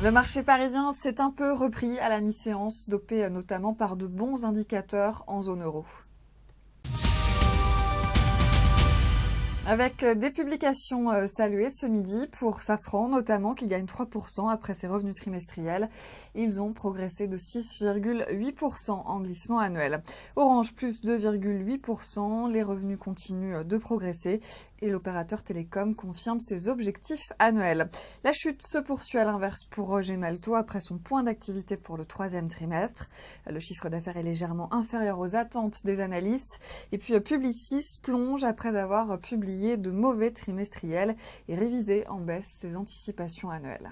Le marché parisien s'est un peu repris à la mi-séance, dopé notamment par de bons indicateurs en zone euro. Avec des publications saluées ce midi pour Safran notamment qui gagne 3% après ses revenus trimestriels. Ils ont progressé de 6,8% en glissement annuel. Orange plus 2,8%, les revenus continuent de progresser et l'opérateur télécom confirme ses objectifs annuels. La chute se poursuit à l'inverse pour Gemalto après son point d'activité pour le troisième trimestre. Le chiffre d'affaires est légèrement inférieur aux attentes des analystes. Et puis Publicis plonge après avoir publié de mauvais trimestriels et révisé en baisse ses anticipations annuelles.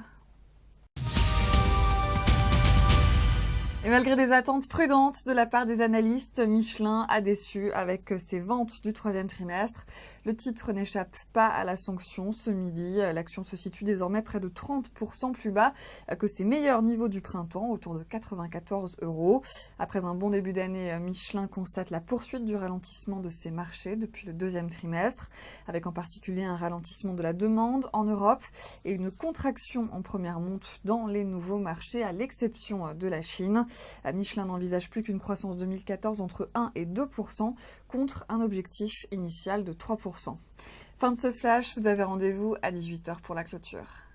Et malgré des attentes prudentes de la part des analystes, Michelin a déçu avec ses ventes du troisième trimestre. Le titre n'échappe pas à la sanction ce midi. L'action se situe désormais près de 30% plus bas que ses meilleurs niveaux du printemps, autour de 94 €. Après un bon début d'année, Michelin constate la poursuite du ralentissement de ses marchés depuis le deuxième trimestre, avec en particulier un ralentissement de la demande en Europe et une contraction en première monte dans les nouveaux marchés, à l'exception de la Chine. Michelin n'envisage plus qu'une croissance 2014 entre 1 et 2% contre un objectif initial de 3%. Fin de ce flash, vous avez rendez-vous à 18 h pour la clôture.